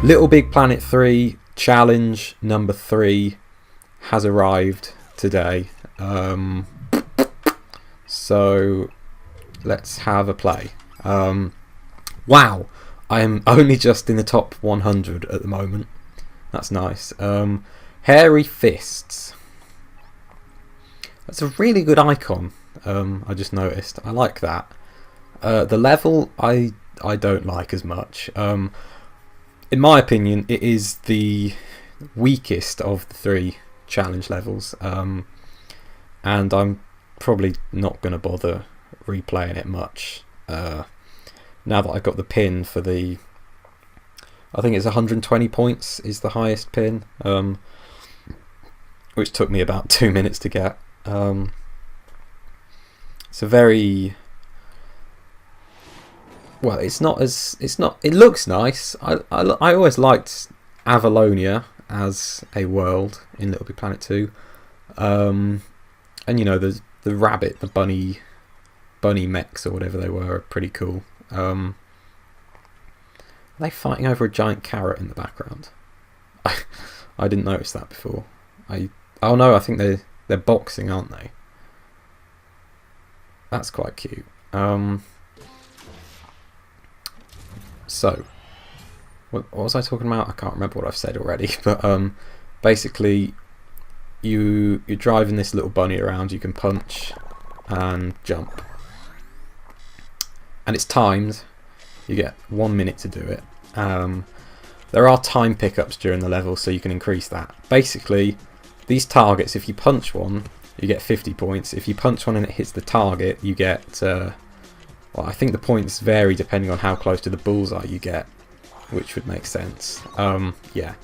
Little Big Planet 3 challenge number 3 has arrived today. So let's have a play. Wow, I am only just in the top 100 at the moment. That's nice. Hairy Fists. That's a really good icon. I just noticed. I like that. The level I don't like as much. In my opinion, it is the weakest of the 3 challenge levels, and I'm probably not going to bother replaying it much now that I got the pin for the, I think it's 120 points is the highest pin, which took me about 2 minutes to get. It's a very, well, it looks nice. I always liked Avalonia as a world in Little Big Planet 2, and you know, the rabbit, the bunny mechs or whatever they were are pretty cool. Are they fighting over a giant carrot in the background? I didn't notice that before. Oh no, I think they're boxing, aren't they? That's quite cute. So, what was I talking about? I can't remember what I've said already. But basically, you're driving this little bunny around. You can punch and jump, and it's timed. You get 1 minute to do it. There are time pickups during the level, so you can increase that. Basically, these targets, if you punch one, you get 50 points. If you punch one and it hits the target, you get, well, I think the points vary depending on how close to the bullseye you get, which would make sense. Yeah.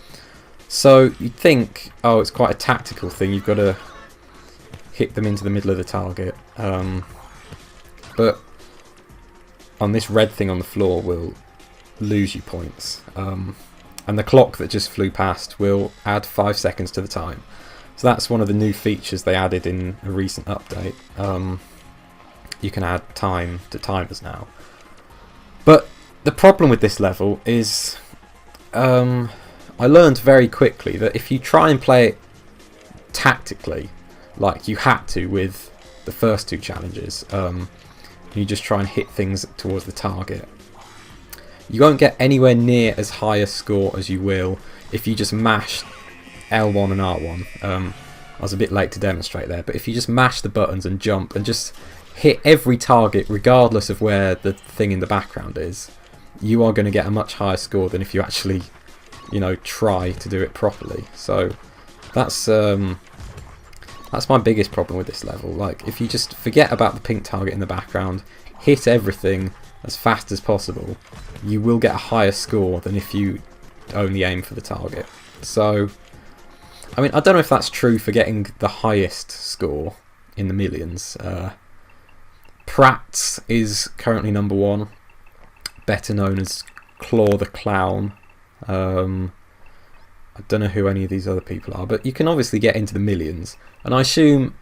So you'd think, oh, it's quite a tactical thing. You've got to hit them into the middle of the target. But on this red thing on the floor will lose you points. And the clock that just flew past will add 5 seconds to the time. So that's one of the new features they added in a recent update. You can add time to timers now. But the problem with this level is I learned very quickly that if you try and play it tactically, like you had to with the first 2 challenges, you just try and hit things towards the target, you won't get anywhere near as high a score as you will if you just mash L1 and R1. I was a bit late to demonstrate there, but if you just mash the buttons and jump and just hit every target regardless of where the thing in the background is, you are going to get a much higher score than if you actually, you know, try to do it properly. So that's my biggest problem with this level. Like, if you just forget about the pink target in the background, hit everything as fast as possible, you will get a higher score than if you only aim for the target. So, I mean, I don't know if that's true for getting the highest score in the millions. Pratt's is currently number 1, better known as Claw the Clown. I don't know who any of these other people are, but you can obviously get into the millions, and I assume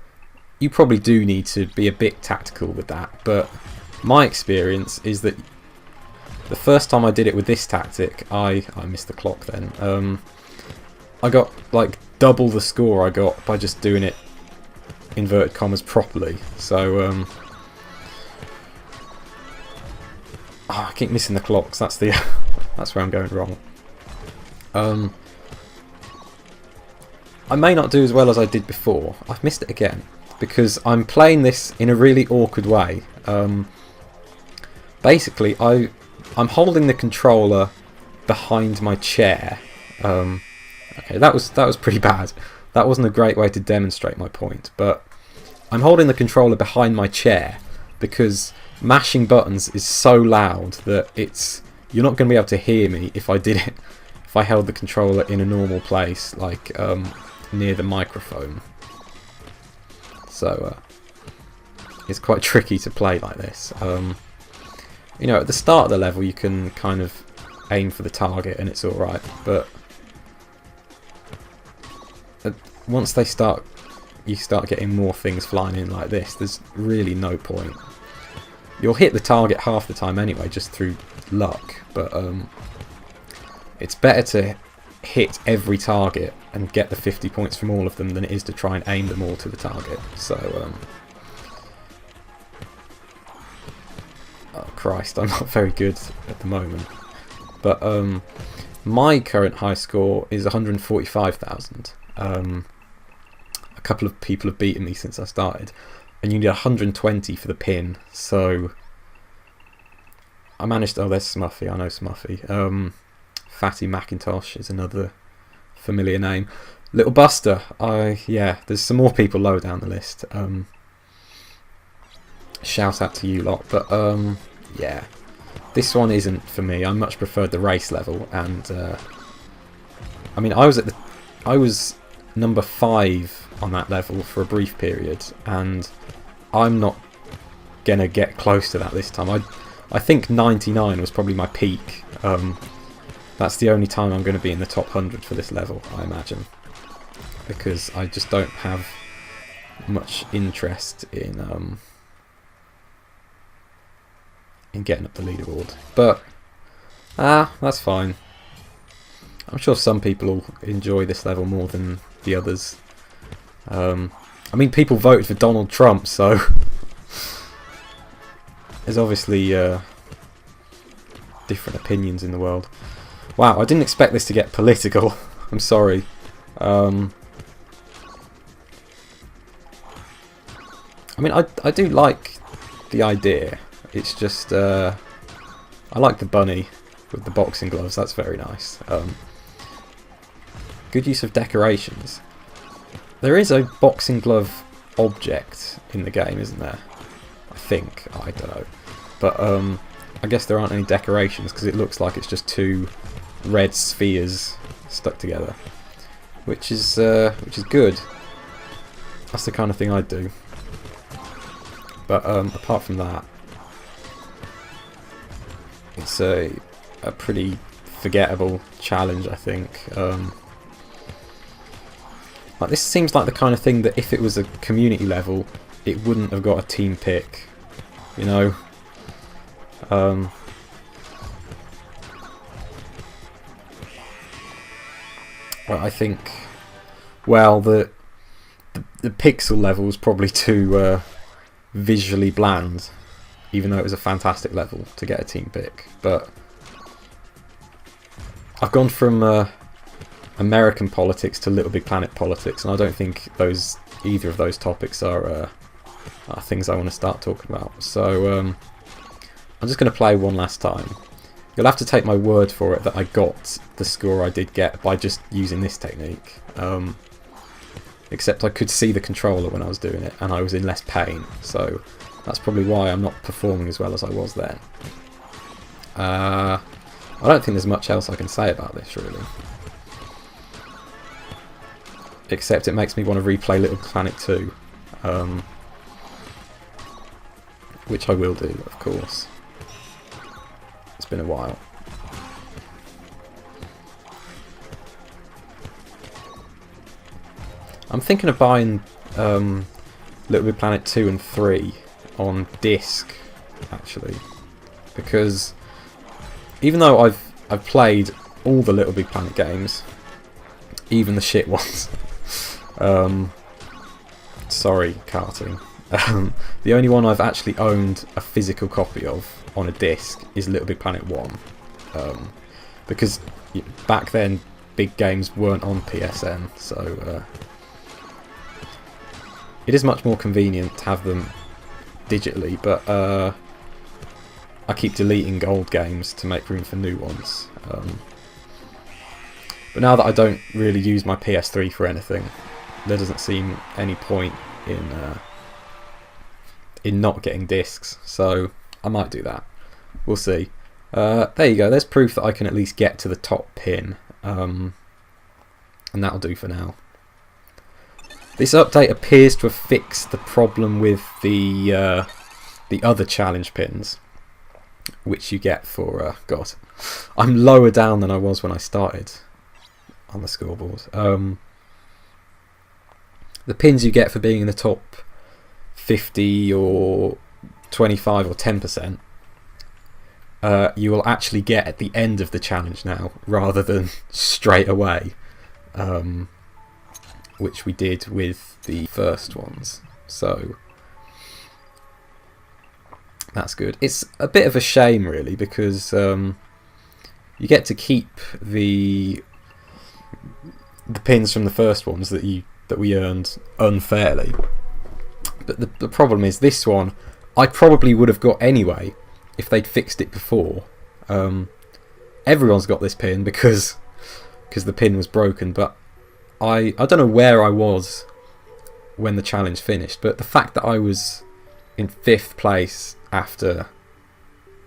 you probably do need to be a bit tactical with that, but my experience is that the first time I did it with this tactic, I missed the clock then, I got like double the score I got by just doing it inverted commas properly. So I keep missing the clocks. That's the that's where I'm going wrong. I may not do as well as I did before. I've missed it again because I'm playing this in a really awkward way. Basically, I'm holding the controller behind my chair. Okay, that was pretty bad. That wasn't a great way to demonstrate my point, but I'm holding the controller behind my chair because mashing buttons is so loud that you're not going to be able to hear me if I held the controller in a normal place, like near the microphone. So it's quite tricky to play like this. You know, at the start of the level you can kind of aim for the target and it's alright, but once you start getting more things flying in like this, there's really no point. You'll hit the target half the time anyway, just through luck, but it's better to hit every target and get the 50 points from all of them than it is to try and aim them all to the target. So, oh Christ, I'm not very good at the moment. But my current high score is 145,000. A couple of people have beaten me since I started, and you need 120 for the pin. So I managed. Oh, there's Smuffy. I know Smuffy. Fatty Macintosh is another familiar name. Little Buster. Yeah. There's some more people lower down the list. Shout out to you lot. But yeah, this one isn't for me. I much preferred the race level, and I mean, I was number 5 on that level for a brief period, and I'm not gonna get close to that this time. I think 99 was probably my peak. That's the only time I'm going to be in the top 100 for this level, I imagine, because I just don't have much interest in getting up the leaderboard. But that's fine. I'm sure some people will enjoy this level more than the others. I mean, people voted for Donald Trump, so there's obviously different opinions in the world. Wow, I didn't expect this to get political. I'm sorry. I mean, I do like the idea. It's just I like the bunny with the boxing gloves. That's very nice. Good use of decorations. There is a boxing glove object in the game, isn't there? I think. I don't know. But I guess there aren't any decorations because it looks like it's just 2 red spheres stuck together, which is good. That's the kind of thing I'd do. But apart from that, it's a pretty forgettable challenge, I think. Like, this seems like the kind of thing that if it was a community level, it wouldn't have got a team pick, you know. Well, I think, well, the pixel level was probably too visually bland, even though it was a fantastic level to get a team pick. But I've gone from American politics to Little Big Planet politics, and I don't think either of those topics are things I want to start talking about. So I'm just going to play one last time. You'll have to take my word for it that I got the score I did get by just using this technique. Except I could see the controller when I was doing it, and I was in less pain, so that's probably why I'm not performing as well as I was then. I don't think there's much else I can say about this, really. Except it makes me want to replay Little Planet 2. Which I will do, of course. It's been a while. I'm thinking of buying Little Big Planet 2 and 3 on disc, actually, because even though I've played all the Little Big Planet games, even the shit ones. Sorry, karting. The only one I've actually owned a physical copy of on a disc is Little Big Planet 1, because back then big games weren't on PSN, so it is much more convenient to have them digitally, but I keep deleting old games to make room for new ones. But now that I don't really use my PS3 for anything, there doesn't seem any point in not getting discs, so I might do that. We'll see. There you go, there's proof that I can at least get to the top pin, and that'll do for now. This update appears to have fixed the problem with the other challenge pins, which you get for, God, I'm lower down than I was when I started on the scoreboard. The pins you get for being in the top 50 or 25 or 10%, you will actually get at the end of the challenge now, rather than straight away, which we did with the first ones. So that's good. It's a bit of a shame, really, because you get to keep the pins from the first ones that we earned unfairly. But the problem is, this one I probably would have got anyway if they'd fixed it before. Everyone's got this pin because the pin was broken, but I don't know where I was when the challenge finished, but the fact that I was in 5th place after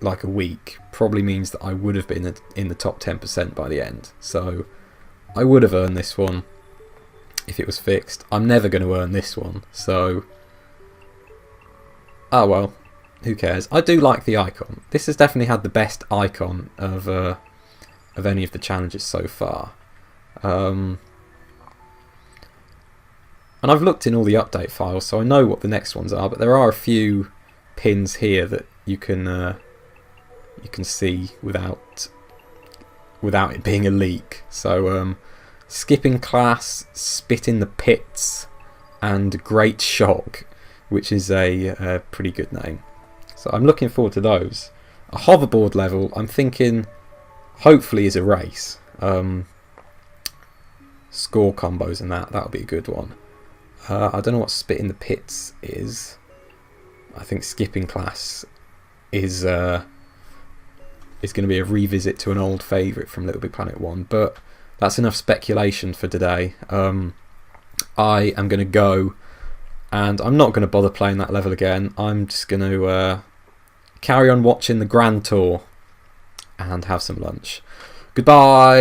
like a week probably means that I would have been in the top 10% by the end. So I would have earned this one if it was fixed. I'm never going to earn this one, so oh well, who cares. I do like the icon. This has definitely had the best icon of any of the challenges so far. And I've looked in all the update files, so I know what the next ones are, but there are a few pins here that you can see without it being a leak. So skipping class, spit in the pits, and great shock, which is a pretty good name. So I'm looking forward to those. A hoverboard level, I'm thinking hopefully is a race. Score combos and that'll be a good one. I don't know what spit in the pits is. I think skipping class is going to be a revisit to an old favourite from Little Big Planet 1, but that's enough speculation for today. I am going to go, and I'm not going to bother playing that level again. I'm just going to carry on watching the Grand Tour and have some lunch. Goodbye!